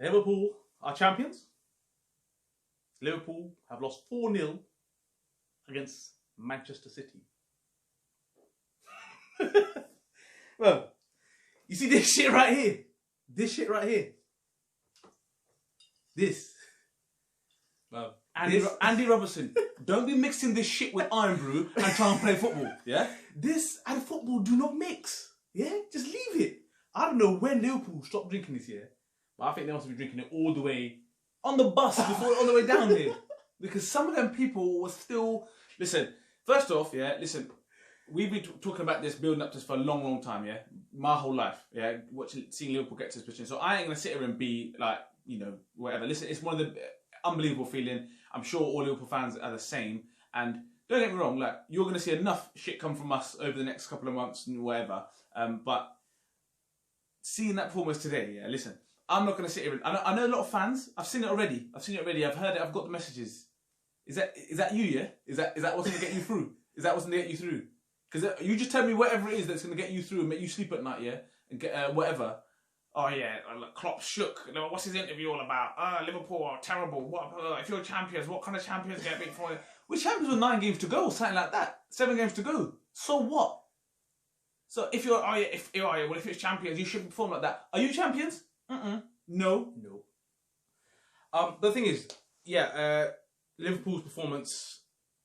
Liverpool are champions. Liverpool have lost 4-0 against Manchester City. Well, you see this shit right here? This shit right here. This. Well, Andy Robertson, don't be mixing this shit with Iron Brew and try and play football. Yeah? This and football do not mix. Yeah? Just leave it. I don't know when Liverpool stopped drinking this year, but I think they must be drinking it all the way on the bus before all the way down here. Because some of them people were still... Listen, first off, yeah, listen, we've been talking about this, building up to this for a long, long time, yeah? My whole life, yeah? Seeing Liverpool get to this position. So I ain't going to sit here and be like, you know, whatever. Listen, it's one of the unbelievable feeling. I'm sure all Liverpool fans are the same. And don't get me wrong, like, you're going to see enough shit come from us over the next couple of months and whatever. But seeing that performance today, yeah, listen, I'm not going to sit here and... I know a lot of fans. I've seen it already. I've heard it. I've got the messages. Is that you, yeah? Is that what's going to get you through? Is that what's going to get you through? Because you just tell me whatever it is that's going to get you through and make you sleep at night, yeah? And get whatever. Oh, yeah, Klopp shook. What's his interview all about? Liverpool are terrible. What, if you're champions, what kind of champions get beat for? We're champions with 9 games to go, something like that. 7 games to go. So what? So if you're, if it's champions, you shouldn't perform like that. Are you champions? No. the thing is, yeah, Liverpool's performance.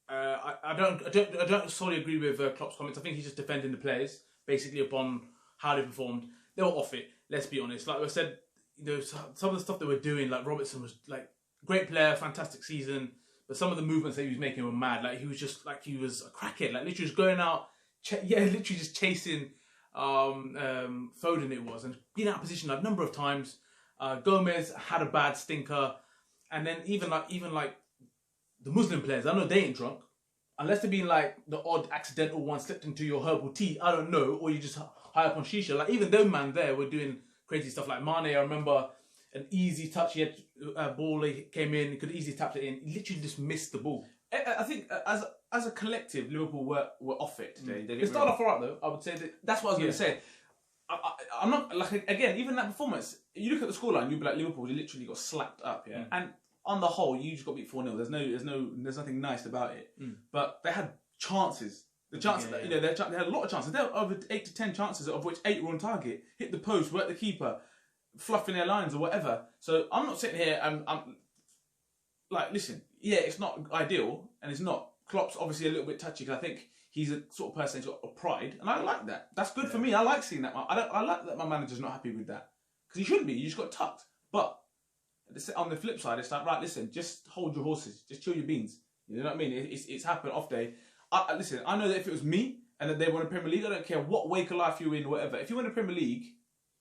I don't solely agree with Klopp's comments. I think he's just defending the players basically upon how they performed. They were off it. Let's be honest. Like I said, you know, some of the stuff they were doing, like Robertson was like great player, fantastic season, but some of the movements that he was making were mad. Like he was just like he was a crackhead. Like literally just going out, literally just chasing Foden. It was and being out of position a number of times. Gomez had a bad stinker, and then even like the Muslim players, I know they ain't drunk. Unless they're being like the odd accidental one slipped into your herbal tea, I don't know, or you just high up on shisha. Like even those man there were doing crazy stuff. Like Mane, I remember an easy touch. He had a ball, he came in, he could easily tap it in. He literally just missed the ball. I think as a collective, Liverpool were off it today. They started off alright though. I would say that's what I was going to say. I'm not like again. Even that performance, you look at the scoreline, you'd be like Liverpool. They literally got slapped up, yeah. And on the whole, you just got beat 4-0. There's nothing nice about it. But they had chances. The chances, you know, they had a lot of chances. There were over 8 to 10 chances, of which 8 were on target. Hit the post, work the keeper, fluffing their lines or whatever. So I'm not sitting here and I'm like, listen, yeah, it's not ideal and it's not. Klopp's obviously a little bit touchy because I think he's a sort of person who's got a pride, and I like that. That's good for me. I like seeing that. I like that my manager's not happy with that because he shouldn't be. You just got tucked. But on the flip side, it's like, right, listen, just hold your horses, just chill your beans. You know what I mean? It's happened off day. Listen, I know that if it was me and that they won the Premier League, I don't care what wake of life you're in, whatever. If you win the Premier League,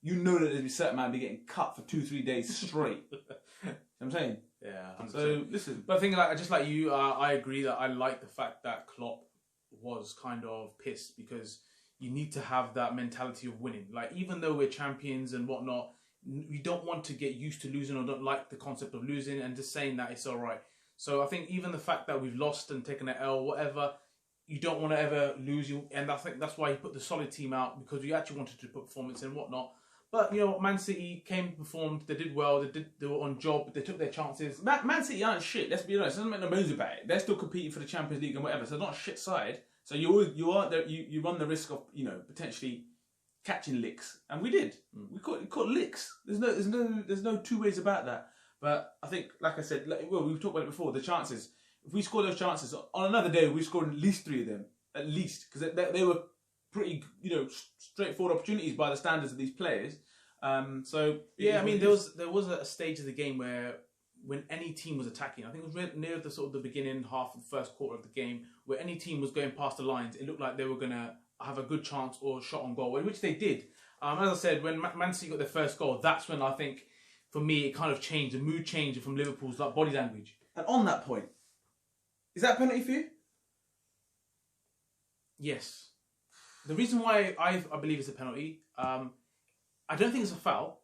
you know that there's a certain man be getting cut for 2-3 days straight. You know what I'm saying? Yeah. 100%. So listen, but I think like just like you, I agree that I like the fact that Klopp was kind of pissed because you need to have that mentality of winning. Like even though we're champions and whatnot, you don't want to get used to losing or don't like the concept of losing and just saying that it's all right. So I think even the fact that we've lost and taken an L, whatever, you don't want to ever lose. And I think that's why he put the solid team out, because we actually wanted to put performance in and whatnot. But, you know, Man City came, performed, they did well, they were on job, they took their chances. Man City aren't shit, let's be honest, doesn't make no bones about it. They're still competing for the Champions League and whatever, so they're not a shit side. So you run the risk of, you know, potentially catching licks, and we did. We caught licks. There's no two ways about that. But I think, like I said, well, we've talked about it before. The chances, if we score those chances on another day, we scored at least 3 of them, at least, because they were pretty, you know, straightforward opportunities by the standards of these players. So yeah, I mean, there was a stage of the game where when any team was attacking, I think it was near the sort of the beginning half of the first quarter of the game, where any team was going past the lines, it looked like they were gonna have a good chance or shot on goal, which they did. As I said, when Man City got their first goal, that's when I think, for me, it kind of changed, the mood changed from Liverpool's like body language. And on that point, is that a penalty for you? Yes. The reason why I believe it's a penalty, I don't think it's a foul,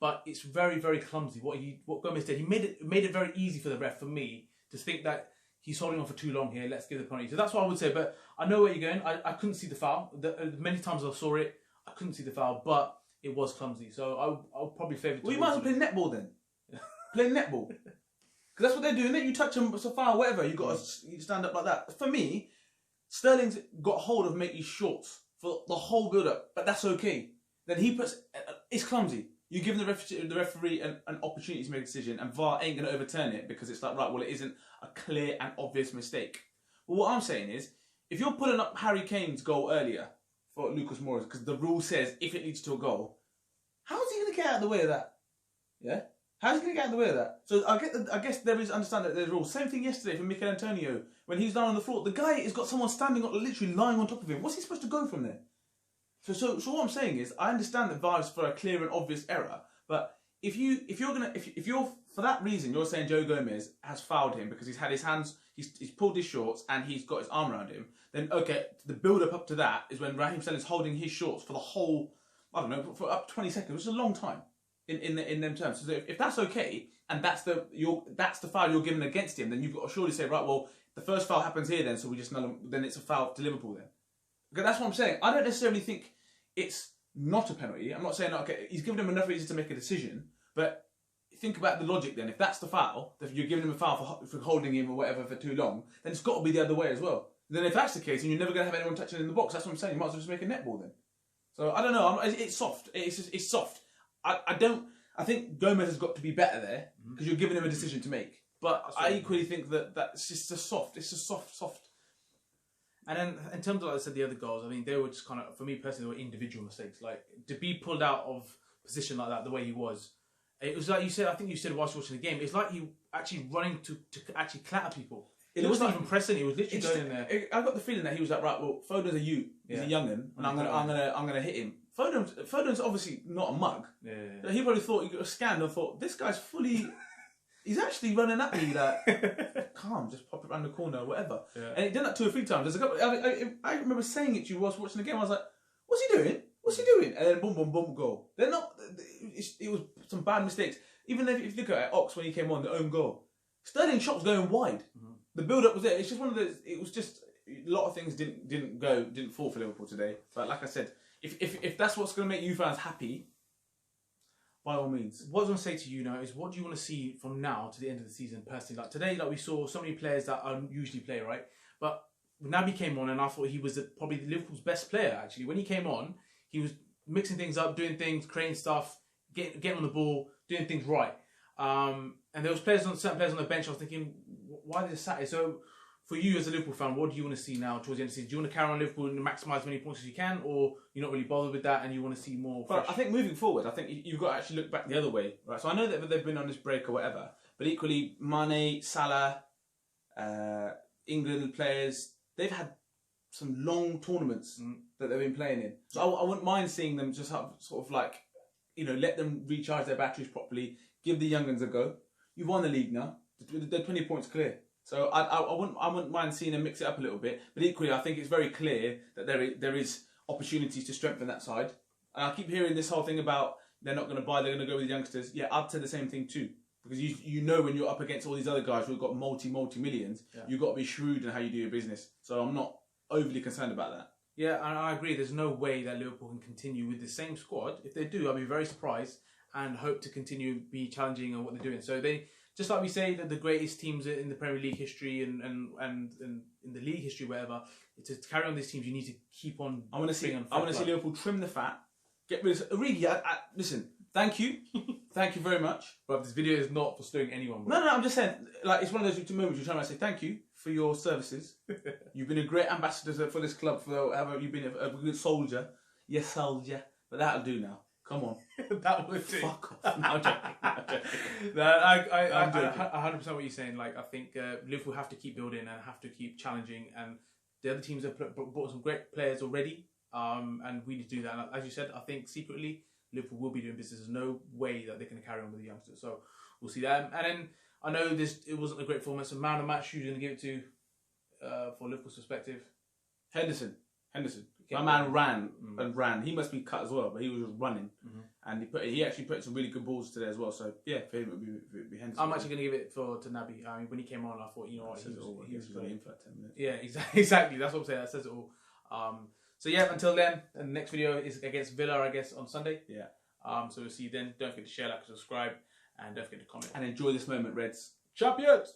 but it's very, very clumsy. What Gomez did, he made it very easy for the ref, for me, to think that he's holding on for too long here, let's give the penalty. So that's what I would say, but I know where you're going. I couldn't see the foul. Many times I saw it, I couldn't see the foul, but it was clumsy. So I'll probably favour. Well, you might as well play netball then. Play netball. Because that's what they're doing. You touch them, it's a foul, whatever. You got to stand up like that. For me, Sterling's got hold of Matey's shorts for the whole build-up, but that's okay. Then he puts... It's clumsy. You give the referee an opportunity to make a decision, and VAR ain't going to overturn it because it's like, right, well, it isn't a clear and obvious mistake. But what I'm saying is, if you're pulling up Harry Kane's goal earlier for Lucas Moura, because the rule says if it leads to a goal, how is he going to get out of the way of that? Yeah? How's he going to get out of the way of that? So I guess there is understand that there's rules. Same thing yesterday for Mikel Antonio. When he's down on the floor, the guy has got someone standing, literally lying on top of him. What's he supposed to go from there? So what I'm saying is, I understand that VAR is for a clear and obvious error, but if you're for that reason, you're saying Joe Gomez has fouled him because he's had his hands, he's pulled his shorts and he's got his arm around him, then okay, the build up to that is when Raheem Sterling is holding his shorts for the whole, I don't know, for up to 20 seconds, which is a long time in them terms. So if that's okay and that's the foul you're given against him, then you've got to surely say, right, well, the first foul happens here then, so we just then it's a foul to Liverpool then. Okay, that's what I'm saying. I don't necessarily think it's not a penalty. I'm not saying, okay, he's given him enough reason to make a decision, but think about the logic then. If that's the foul, if you're giving him a foul for holding him or whatever for too long, then it's got to be the other way as well. Then if that's the case, and you're never going to have anyone touching in the box, that's what I'm saying. You might as well just make a netball then. So I don't know. It's soft. It's soft. I think Gomez has got to be better there because you're giving him a decision to make. But I equally think that's just a soft. It's a soft. And then in terms of, like I said, the other goals, I mean, they were just kind of, for me personally, they were individual mistakes. Like, to be pulled out of position like that, the way he was, it was like you said, I think you said whilst watching the game, it's like he actually running to actually clatter people. It wasn't even pressing, he was literally going in there. I got the feeling that he was like, right, well, Foden's a youth, he's a young'un, and I'm gonna hit him. Foden's obviously not a mug. Yeah. He probably thought, he got scanned and thought, this guy's fully... He's actually running at me like, calm, just pop it around the corner or whatever. Yeah. And he did that 2 or 3 times. There's a couple, I remember saying it to you whilst watching the game. I was like, what's he doing? What's he doing? And then boom, boom, boom, goal. They're not, it was some bad mistakes. Even if you look at Ox when he came on, the own goal. Sterling's shot was going wide. The build-up was there. It's just one of those, it was just, a lot of things didn't fall for Liverpool today. But like I said, if that's what's going to make you fans happy, by all means. What I was going to say to you now is, what do you want to see from now to the end of the season personally? Like today, like we saw so many players that usually play, right? But Naby came on and I thought he was probably Liverpool's best player, actually. When he came on, he was mixing things up, doing things, creating stuff, getting on the ball, doing things right. And there was certain players on the bench, I was thinking, why did they sat here? So for you as a Liverpool fan, what do you want to see now towards the end of the season? Do you want to carry on Liverpool and maximise as many points as you can, or you're not really bothered with that and you want to see more? But I think moving forward, I think you've got to actually look back the other way, right? So I know that they've been on this break or whatever, but equally, Mane, Salah, England players, they've had some long tournaments that they've been playing in. So I wouldn't mind seeing them just have sort of like, let them recharge their batteries properly, give the young ones a go. You've won the league now. They're 20 points clear. So I wouldn't mind seeing them mix it up a little bit. But equally, I think it's very clear that there is opportunities to strengthen that side. And I keep hearing this whole thing about they're not going to buy, they're going to go with the youngsters. Yeah, I'd say the same thing too. Because you know when you're up against all these other guys who've got multi-millions, you've got to be shrewd in how you do your business. So I'm not overly concerned about that. Yeah, and I agree. There's no way that Liverpool can continue with the same squad. If they do, I'll be very surprised and hope to continue be challenging on what they're doing. So they... Just like we say that the greatest teams in the Premier League history and in the league history, whatever, to carry on these teams, you need to keep on. I want to see Liverpool trim the fat, get rid of Origi. Listen, thank you, thank you very much. But this video is not for stirring anyone. No, I'm just saying, like it's one of those moments you're trying to say thank you for your services. You've been a great ambassador for this club. You've been a good soldier. Yes, soldier. But that'll do now. Come on. That would do. Fuck off. No, I'm joking. No, I 100% what you're saying. Like, I think Liverpool have to keep building and have to keep challenging. And the other teams have brought some great players already. And we need to do that. And as you said, I think secretly Liverpool will be doing business. There's no way that they can carry on with the youngsters. So we'll see that. And then I know it wasn't a great performance. So man of the match, who's going to give it to for Liverpool's perspective? Henderson. My man ran. He must be cut as well, but he was just running, and he actually put some really good balls today as well. So yeah, for him it would be Henderson. I'm actually going to give it to Naby. I mean, when he came on, I thought, you know what, he was only in for 10 minutes. Yeah, exactly. That's what I'm saying. That says it all. So yeah, until then, the next video is against Villa, I guess, on Sunday. Yeah. So we'll see you then. Don't forget to share, like, subscribe, and don't forget to comment. And enjoy this moment, Reds. Champions!